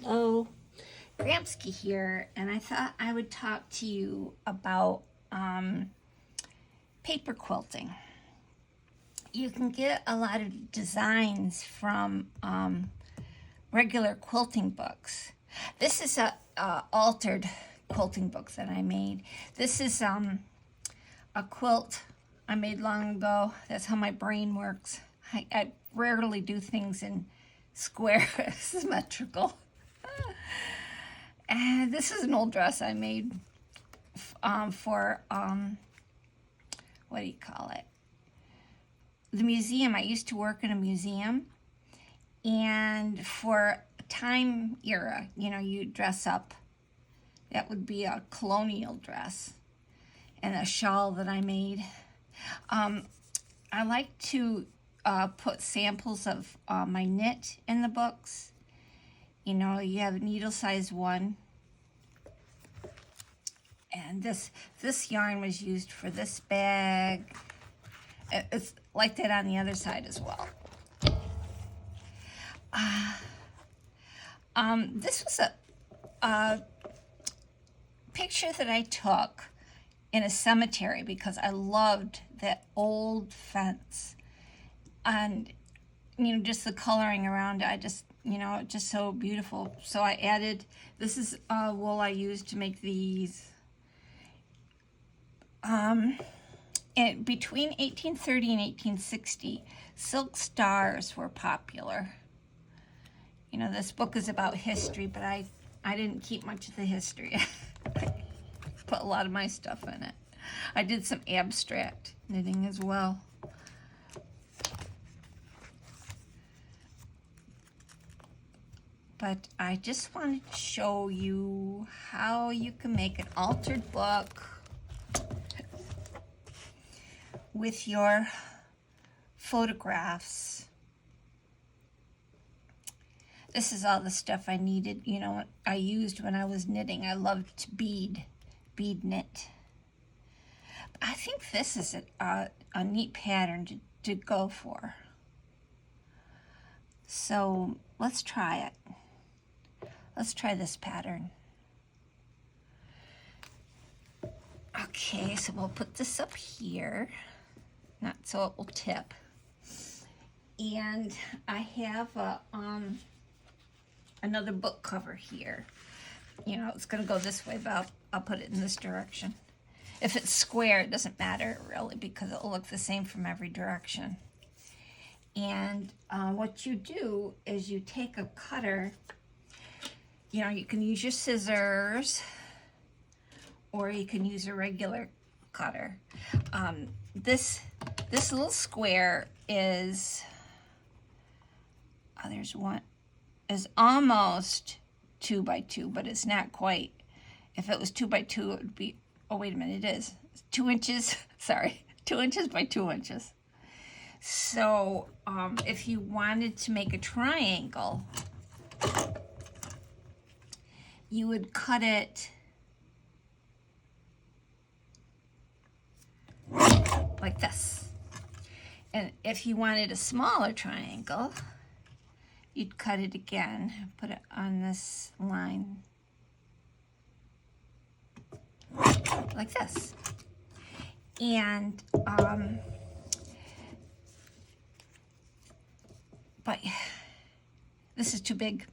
Hello, Gramski here, and I thought I would talk to you about paper quilting. You can get a lot of designs from regular quilting books. This is a altered quilting book that I made. This is a quilt I made long ago. That's how my brain works. I rarely do things in square symmetrical. And this is an old dress I made for, what do you call it? The museum. I used to work in a museum. And for a time era, you dress up. That would be a colonial dress. And a shawl that I made. I like to put samples of my knit in the books. You have a needle size 1. And this yarn was used for this bag. It's like that on the other side as well. This was a picture that I took in a cemetery because I loved that old fence. And, just the coloring around it, just so beautiful. So I added, this is wool I used to make these. And between 1830 and 1860, silk stars were popular. This book is about history, but I didn't keep much of the history. I put a lot of my stuff in it. I did some abstract knitting as well. But I just wanted to show you how you can make an altered book with your photographs. This is all the stuff I needed, I used when I was knitting. I loved to bead knit. I think this is a neat pattern to go for. So let's try it. Let's try this pattern. Okay, so we'll put this up here, not so it will tip. And I have another book cover here. It's gonna go this way, but I'll put it in this direction. If it's square, it doesn't matter really because it'll look the same from every direction. And what you do is you take a cutter. You can use your scissors or you can use a regular cutter. This little square is, there's one, is almost 2 by 2, but it's not quite. If it was 2 by 2, it would be, oh, wait a minute, it is. It's 2 inches, sorry, 2 inches by 2 inches. So if you wanted to make a triangle, you would cut it like this. And if you wanted a smaller triangle, you'd cut it again, put it on this line, like this. And, but this is too big.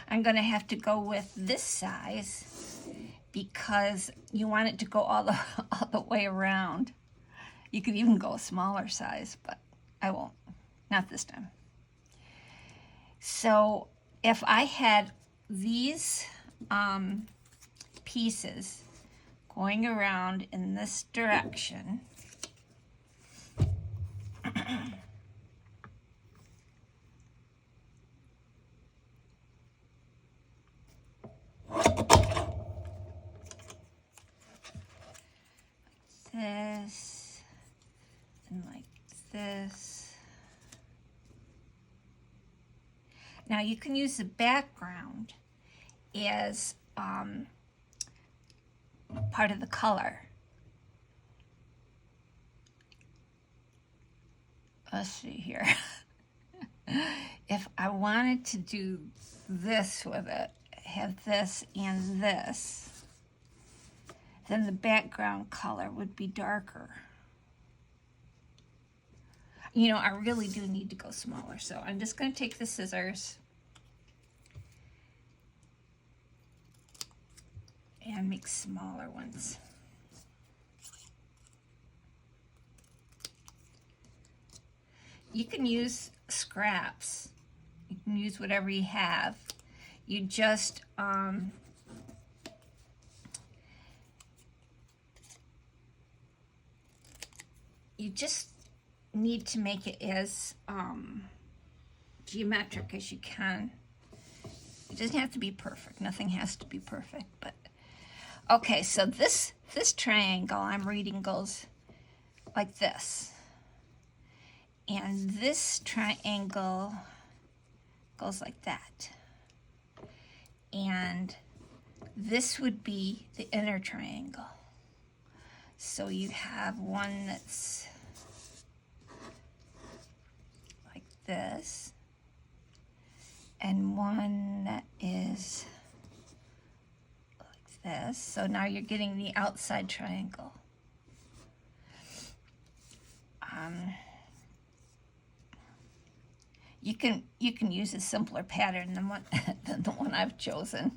I'm gonna have to go with this size because you want it to go all the way around. You could even go a smaller size, but I won't, not this time. So if I had these pieces going around in this direction, this and like this. Now you can use the background as part of the color. Let's see here. if I wanted to do this with it, have this and this, then the background color would be darker. You know, I really do need to go smaller, so I'm just going to take the scissors and make smaller ones. You can use scraps. You can use whatever you have. You just need to make it as geometric as you can. It doesn't have to be perfect. Nothing has to be perfect, but okay, so this triangle I'm reading goes like this. And this triangle goes like that. And this would be the inner triangle. So you have one that's like this, and one that is like this. So now you're getting the outside triangle. You can use a simpler pattern than the one I've chosen,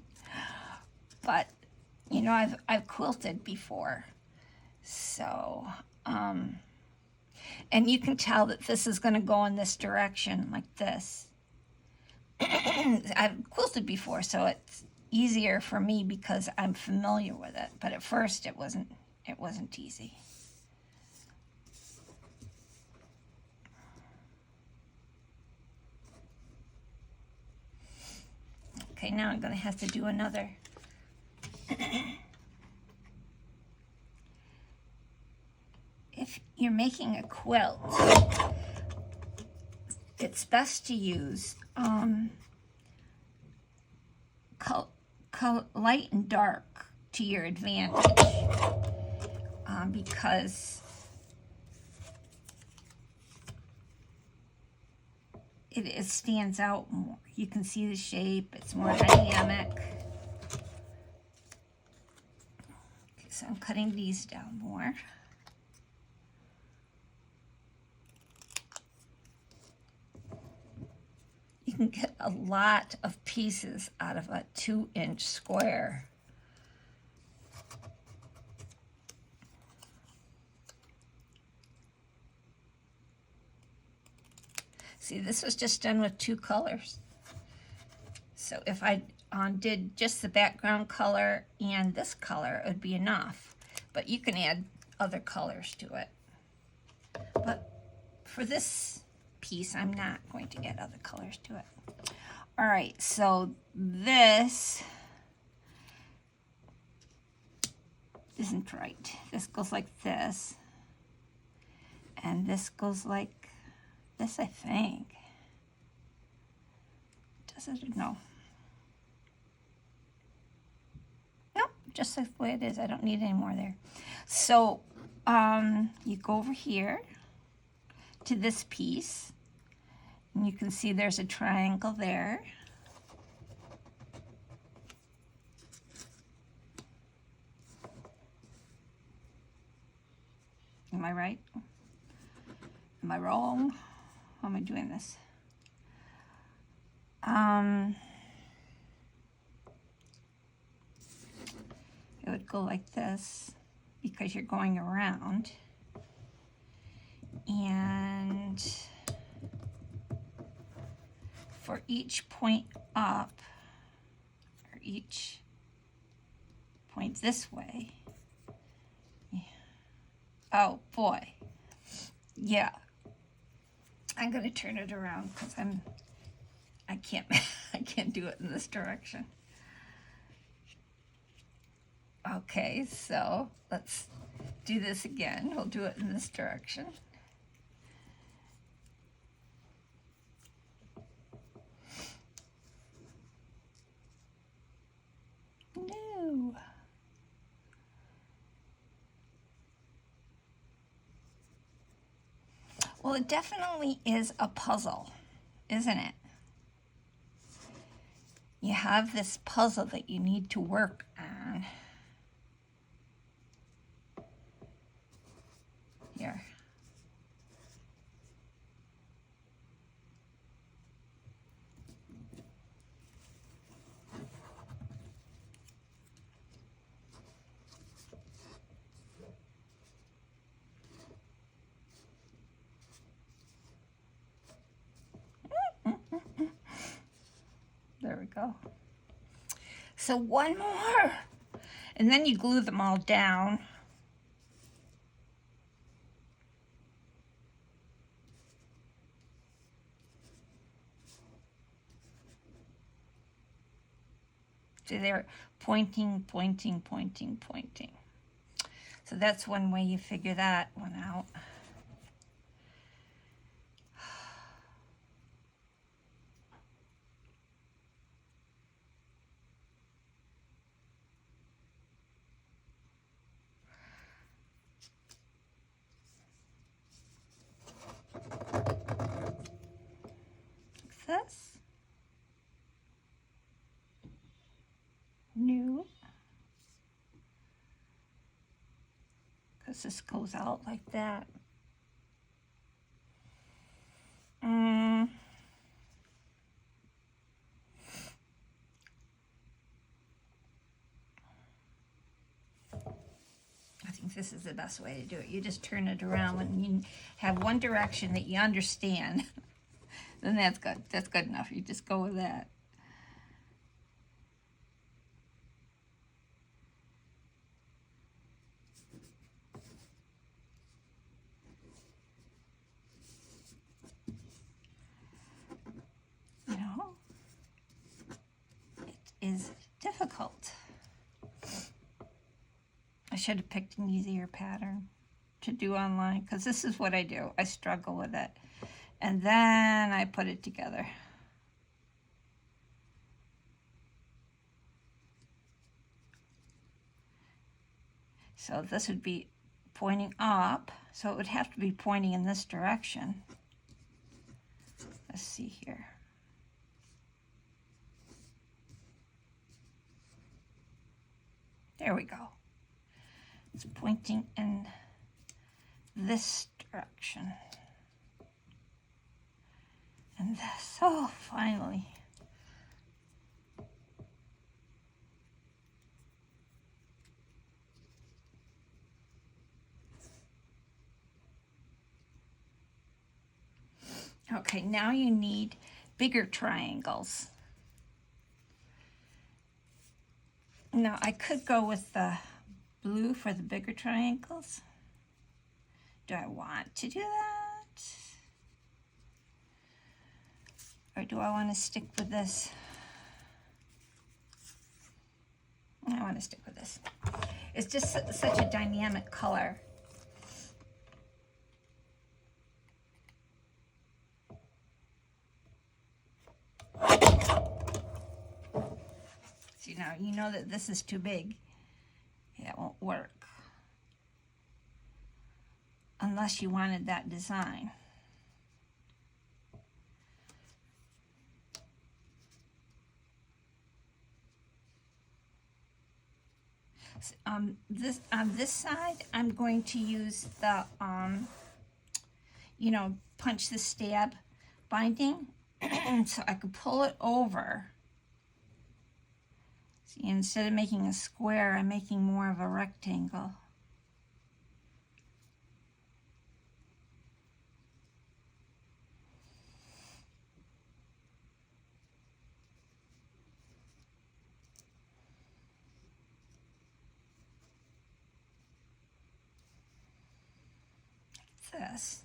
but you know I've quilted before, so and you can tell that this is going to go in this direction like this. I've quilted before, so it's easier for me because I'm familiar with it. But at first, it wasn't easy. Okay, now I'm going to have to do another. If you're making a quilt, it's best to use light and dark to your advantage, because it stands out more. You can see the shape, it's more dynamic. Okay, so I'm cutting these down more. You can get a lot of pieces out of a 2-inch square. See, this was just done with 2 colors. So if I did just the background color and this color, it would be enough. But you can add other colors to it. But for this piece, I'm not going to add other colors to it. All right, so this isn't right. This goes like this. And this goes like this, I think. Does it? No. Nope, just the way it is. I don't need any more there. So you go over here to this piece, and you can see there's a triangle there. Am I right? Am I wrong? How am I doing this? It would go like this because you're going around. And for each point up, or each point this way, oh boy, yeah, I'm going to turn it around because I can't do it in this direction. Okay, so let's do this again. We'll do it in this direction. No. Well, it definitely is a puzzle. isn't it? You have this puzzle that you need to work on. Here. There we go. So one more. And then you glue them all down. So they're pointing, pointing, pointing, pointing. So that's one way you figure that one out. This. New. Because this goes out like that. I think this is the best way to do it. You just turn it around when you have one direction that you understand. Then that's good. That's good enough. You just go with that. You know, it is difficult. I should have picked an easier pattern to do online, because this is what I do. I struggle with it. And then I put it together. So this would be pointing up, so it would have to be pointing in this direction. Let's see here. There we go. It's pointing in this direction. And this, oh, finally. Okay, now you need bigger triangles. Now I could go with the blue for the bigger triangles. Do I want to do that? Or do I want to stick with this? I want to stick with this. It's just such a dynamic color. See, now you know that this is too big. Yeah, it won't work. Unless you wanted that design. This on this side, I'm going to use the, you know, punch the stab binding, so I could pull it over. See, instead of making a square, I'm making more of a rectangle. This.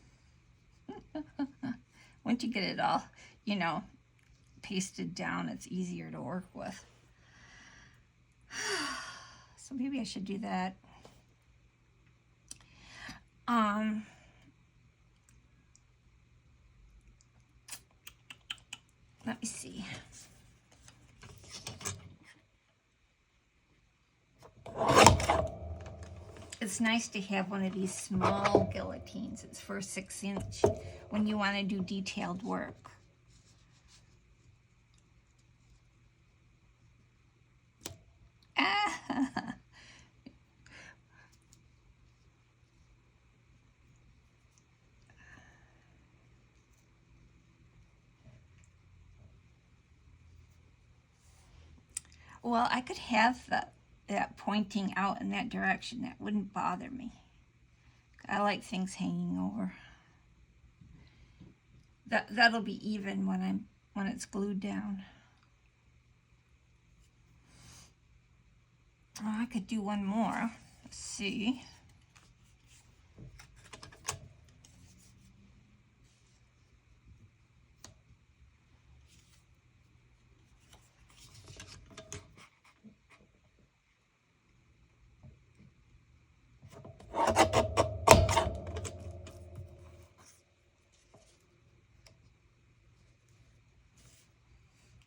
Once you get it all, you know, pasted down, it's easier to work with. So maybe I should do that. Let me see. It's nice to have one of these small guillotines. It's for 6" when you want to do detailed work. Well, I could have that pointing out in that direction. That wouldn't bother me. I like things hanging over. That'll be even when it's glued down. Oh, I could do one more. Let's see.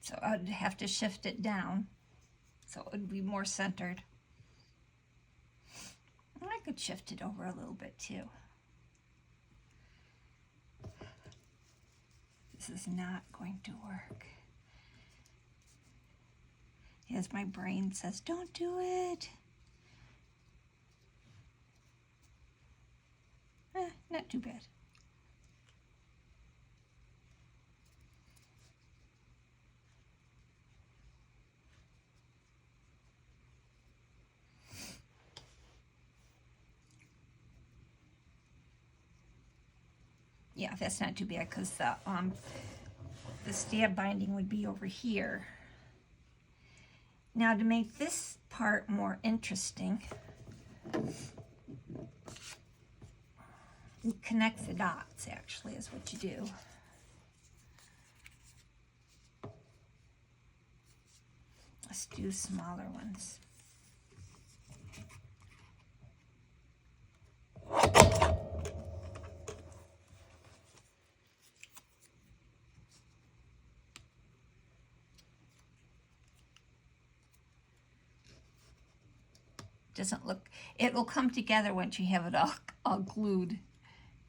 So I'd have to shift it down so it would be more centered. And I could shift it over a little bit too. This is not going to work. As my brain says, don't do it. Not too bad. Yeah, that's not too bad because the stab binding would be over here. Now to make this part more interesting, you connect the dots actually is what you do. Let's do smaller ones. Doesn't look, it will come together once you have it all glued.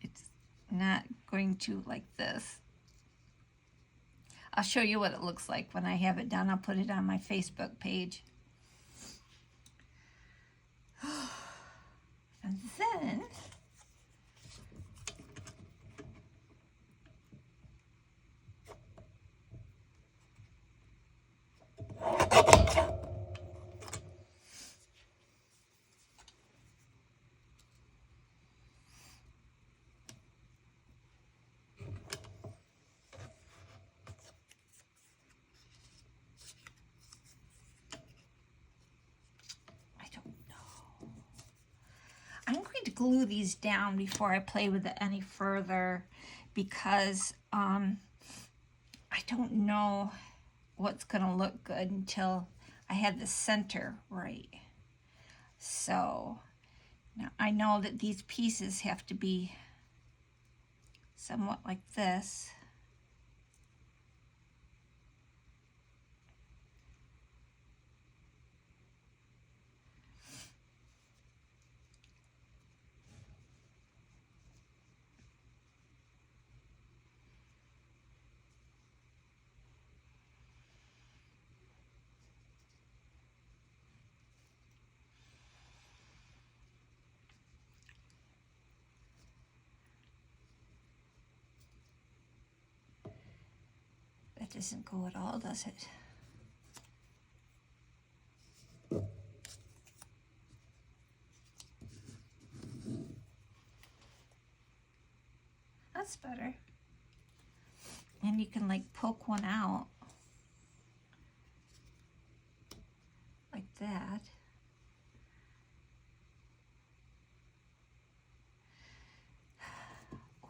It's not going to like this. I'll show you what it looks like when I have it done. I'll put it on my Facebook page. And then I'm going to glue these down before I play with it any further because I don't know what's going to look good until I have the center right. So now I know that these pieces have to be somewhat like this. That doesn't go at all, does it? That's better. And you can like poke one out like that.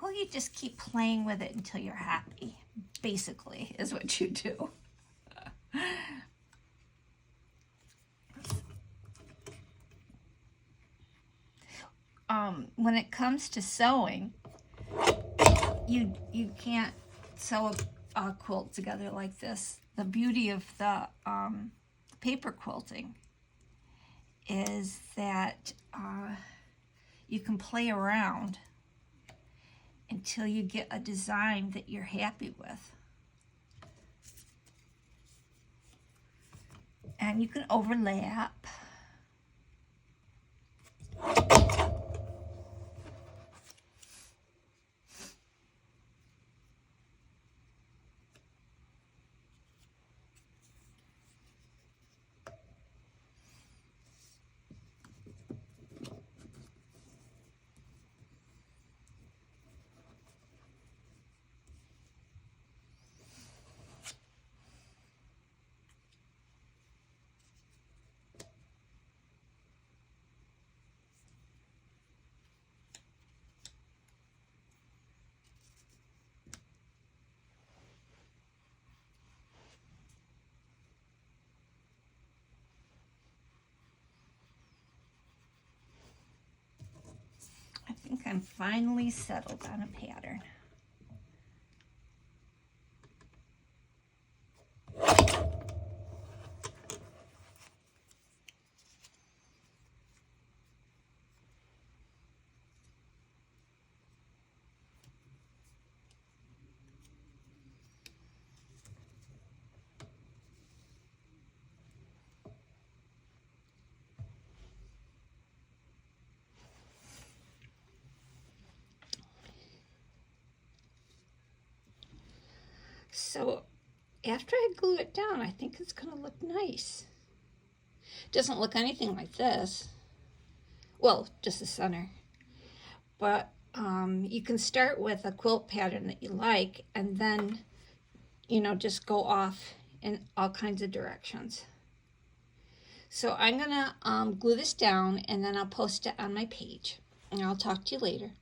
Well, you just keep playing with it until you're happy, basically, is what you do. When it comes to sewing, you can't sew a quilt together like this. The beauty of the paper quilting is that you can play around until you get a design that you're happy with. And you can overlap. I'm finally settled on a pattern. So after I glue it down, I think it's going to look nice. It doesn't look anything like this. Well, just the center. But you can start with a quilt pattern that you like and then, you know, just go off in all kinds of directions. So I'm going to glue this down and then I'll post it on my page. And I'll talk to you later.